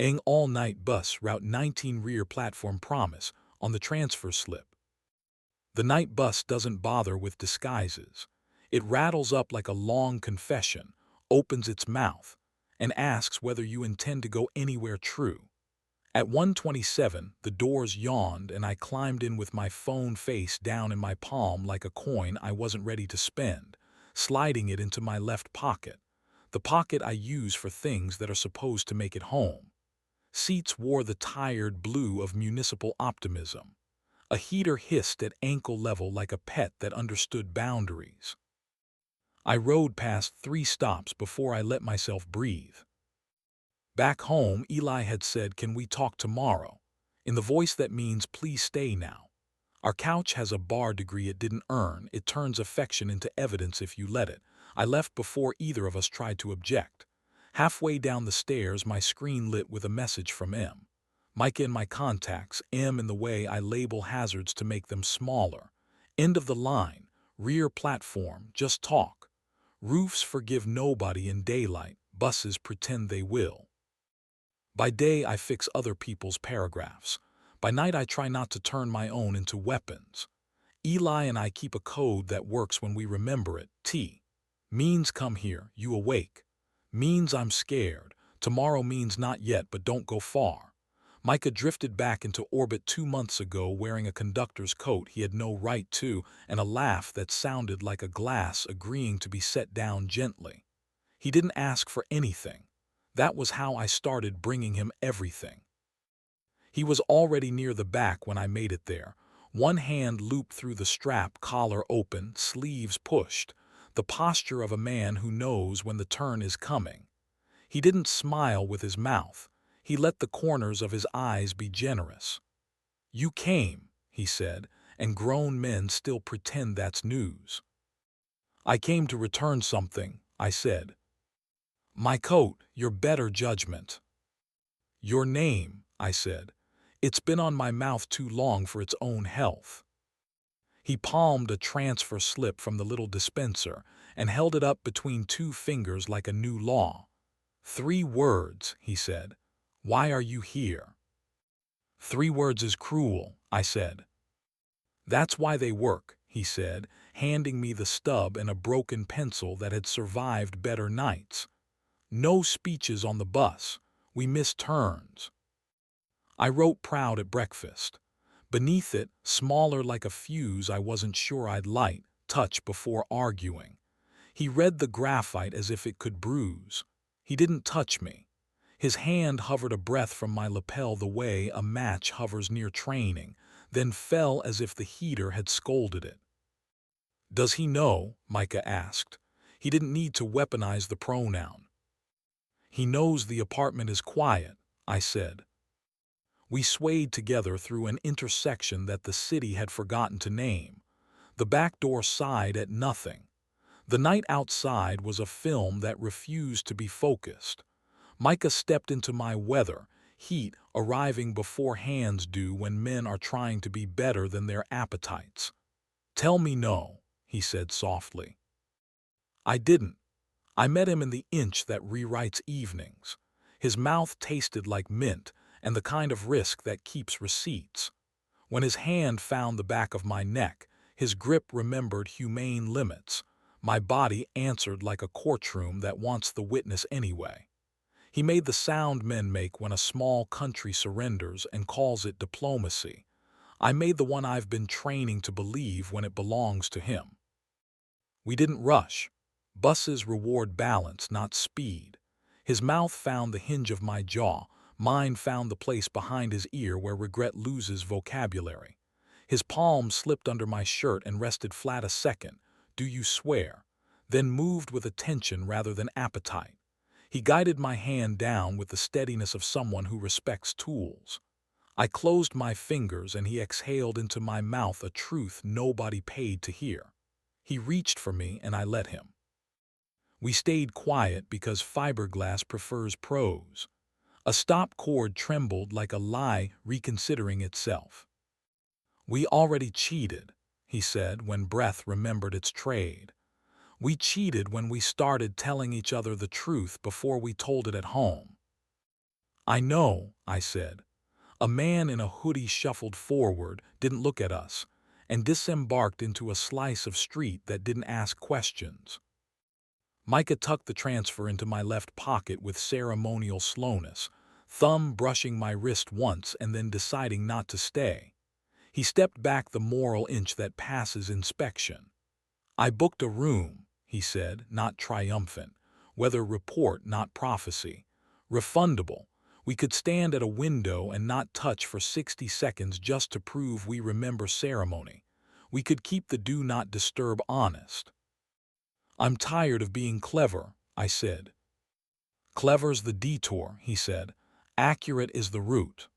Ang all-night bus route 19 rear platform promise on the transfer slip. The night bus doesn't bother with disguises. It rattles up like a long confession, opens its mouth, and asks whether you intend to go anywhere true. At 1:27, the doors yawned and I climbed in with my phone face down in my palm like a coin I wasn't ready to spend, sliding it into my left pocket, the pocket I use for things that are supposed to make it home. Seats wore the tired blue of municipal optimism. A heater hissed at ankle level like a pet that understood boundaries. I rode past 3 stops before I let myself breathe. Back home, Eli had said, "Can we talk tomorrow?" in the voice that means, "Please stay now." Our couch has a bar degree it didn't earn. It turns affection into evidence if you let it. I left before either of us tried to object. Halfway down the stairs, my screen lit with a message from M. Micah in my contacts, M in the way I label hazards to make them smaller. End of the line, rear platform, just talk. Roofs forgive nobody in daylight, buses pretend they will. By day, I fix other people's paragraphs. By night, I try not to turn my own into weapons. Eli and I keep a code that works when we remember it. T means come here, you awake. Means I'm scared. Tomorrow means not yet, but don't go far. Micah drifted back into orbit 2 months ago wearing a conductor's coat he had no right to and a laugh that sounded like a glass agreeing to be set down gently. He didn't ask for anything. That was how I started bringing him everything. He was already near the back when I made it there. One hand looped through the strap, collar open, sleeves pushed, the posture of a man who knows when the turn is coming. He didn't smile with his mouth. He let the corners of his eyes be generous. "You came," he said, "and grown men still pretend that's news." "I came to return something," I said. "My coat, your better judgment." "Your name," I said. "It's been on my mouth too long for its own health." He palmed a transfer slip from the little dispenser and held it up between 2 fingers like a new law. "3 words," he said. "Why are you here?" "3 words is cruel," I said. "That's why they work," he said, handing me the stub and a broken pencil that had survived better nights. "No speeches on the bus. We miss turns." I wrote proud at breakfast. Beneath it, smaller like a fuse I wasn't sure I'd light, touch before arguing. He read the graphite as if it could bruise. He didn't touch me. His hand hovered a breath from my lapel the way a match hovers near training, then fell as if the heater had scolded it. "Does he know?" Micah asked. He didn't need to weaponize the pronoun. "He knows the apartment is quiet," I said. We swayed together through an intersection that the city had forgotten to name. The back door sighed at nothing. The night outside was a film that refused to be focused. Micah stepped into my weather, heat arriving before hands do when men are trying to be better than their appetites. "Tell me no," he said softly. I didn't. I met him in the inch that rewrites evenings. His mouth tasted like mint and the kind of risk that keeps receipts. When his hand found the back of my neck, his grip remembered humane limits. My body answered like a courtroom that wants the witness anyway. He made the sound men make when a small country surrenders and calls it diplomacy. I made the one I've been training to believe when it belongs to him. We didn't rush. Buses reward balance, not speed. His mouth found the hinge of my jaw. Mine found the place behind his ear where regret loses vocabulary. His palm slipped under my shirt and rested flat a second. "Do you swear?" Then moved with attention rather than appetite. He guided my hand down with the steadiness of someone who respects tools. I closed my fingers and he exhaled into my mouth a truth nobody paid to hear. He reached for me and I let him. We stayed quiet because fiberglass prefers prose. A stop chord trembled like a lie reconsidering itself. "We already cheated," he said when breath remembered its trade. "We cheated when we started telling each other the truth before we told it at home." I know, I said. A man in a hoodie shuffled forward, didn't look at us, and disembarked into a slice of street that didn't ask questions. Micah tucked the transfer into my left pocket with ceremonial slowness, thumb brushing my wrist once and then deciding not to stay. He stepped back the moral inch that passes inspection. I booked a room, he said, not triumphant. Weather report, not prophecy. Refundable. We could stand at a window and not touch for 60 seconds just to prove we remember ceremony. We could keep the do not disturb honest. I'm tired of being clever, I said. Clever's the detour, he said. Accurate is the route.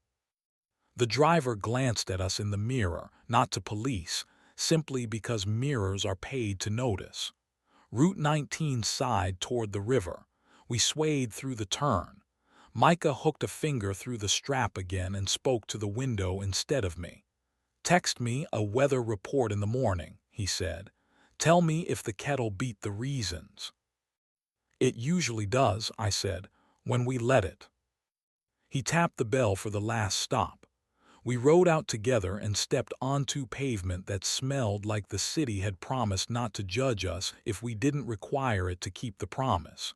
The driver glanced at us in the mirror, not to police, simply because mirrors are paid to notice. Route 19 sighed toward the river. We swayed through the turn. Micah hooked a finger through the strap again and spoke to the window instead of me. Text me a weather report in the morning, he said. Tell me if the kettle beat the reasons. It usually does, I said, when we let it. He tapped the bell for the last stop. We rode out together and stepped onto pavement that smelled like the city had promised not to judge us if we didn't require it to keep the promise.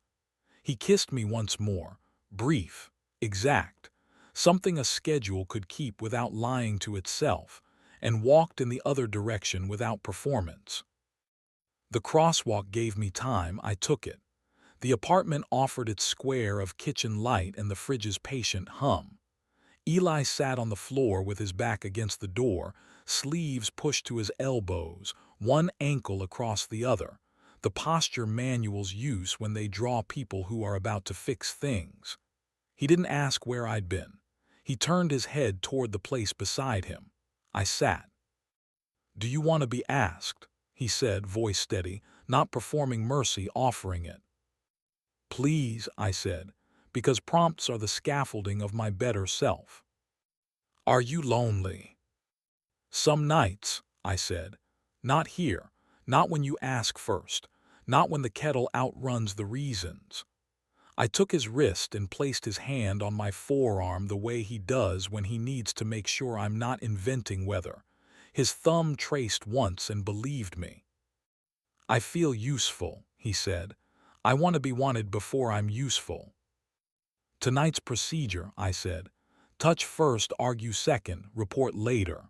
He kissed me once more, brief, exact, something a schedule could keep without lying to itself, and walked in the other direction without performance. The crosswalk gave me time, I took it. The apartment offered its square of kitchen light and the fridge's patient hum. Eli sat on the floor with his back against the door, sleeves pushed to his elbows, one ankle across the other, the posture manuals use when they draw people who are about to fix things. He didn't ask where I'd been. He turned his head toward the place beside him. I sat. Do you want to be asked? He said, voice steady, not performing mercy, offering it. Please, I said, because prompts are the scaffolding of my better self. Are you lonely? Some nights, I said. Not here, not when you ask first, not when the kettle outruns the reasons. I took his wrist and placed his hand on my forearm the way he does when he needs to make sure I'm not inventing weather. His thumb traced once and believed me. I feel useful, he said. I want to be wanted before I'm useful. Tonight's procedure, I said. Touch first, argue second, report later.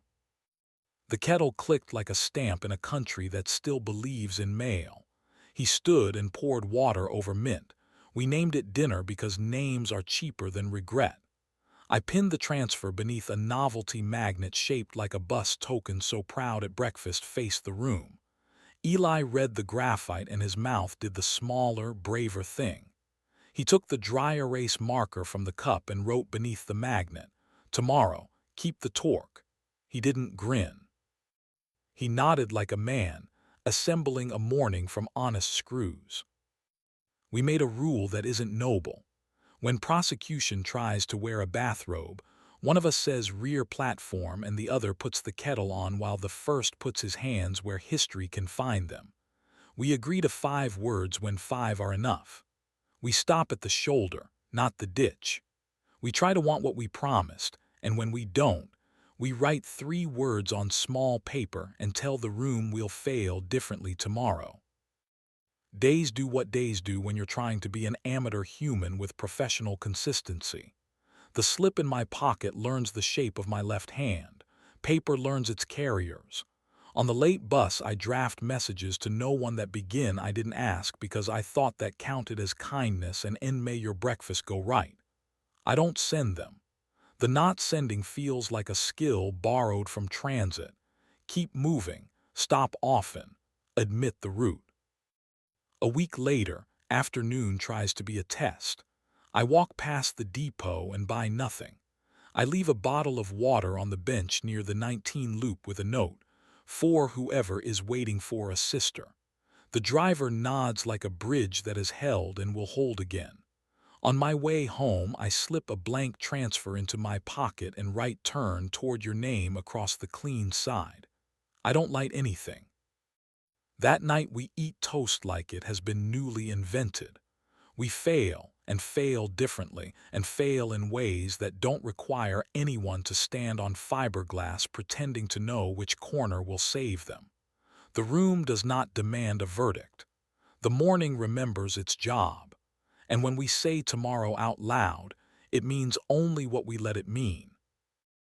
The kettle clicked like a stamp in a country that still believes in mail. He stood and poured water over mint. We named it dinner because names are cheaper than regret. I pinned the transfer beneath a novelty magnet shaped like a bus token so proud at breakfast faced the room. Eli read the graphite and his mouth did the smaller, braver thing. He took the dry erase marker from the cup and wrote beneath the magnet, "Tomorrow, keep the torque." He didn't grin. He nodded like a man, assembling a morning from honest screws. We made a rule that isn't noble. When prosecution tries to wear a bathrobe, one of us says rear platform and the other puts the kettle on while the first puts his hands where history can find them. We agree to 5 words when 5 are enough. We stop at the shoulder, not the ditch. We try to want what we promised, and when we don't, we write 3 words on small paper and tell the room we'll fail differently tomorrow. Days do what days do when you're trying to be an amateur human with professional consistency. The slip in my pocket learns the shape of my left hand. Paper learns its carriers. On the late bus, I draft messages to no one that begin I didn't ask because I thought that counted as kindness and end may your breakfast go right. I don't send them. The not sending feels like a skill borrowed from transit. Keep moving, stop often, admit the route. A week later, afternoon tries to be a test. I walk past the depot and buy nothing. I leave a bottle of water on the bench near the 19 loop with a note, "For whoever is waiting for a sister." The driver nods like a bridge that is held and will hold again. On my way home, I slip a blank transfer into my pocket and write "turn toward your name" across the clean side. I don't light anything. That night we eat toast like it has been newly invented. We fail, and fail differently, and fail in ways that don't require anyone to stand on fiberglass pretending to know which corner will save them. The room does not demand a verdict. The morning remembers its job. And when we say tomorrow out loud, it means only what we let it mean.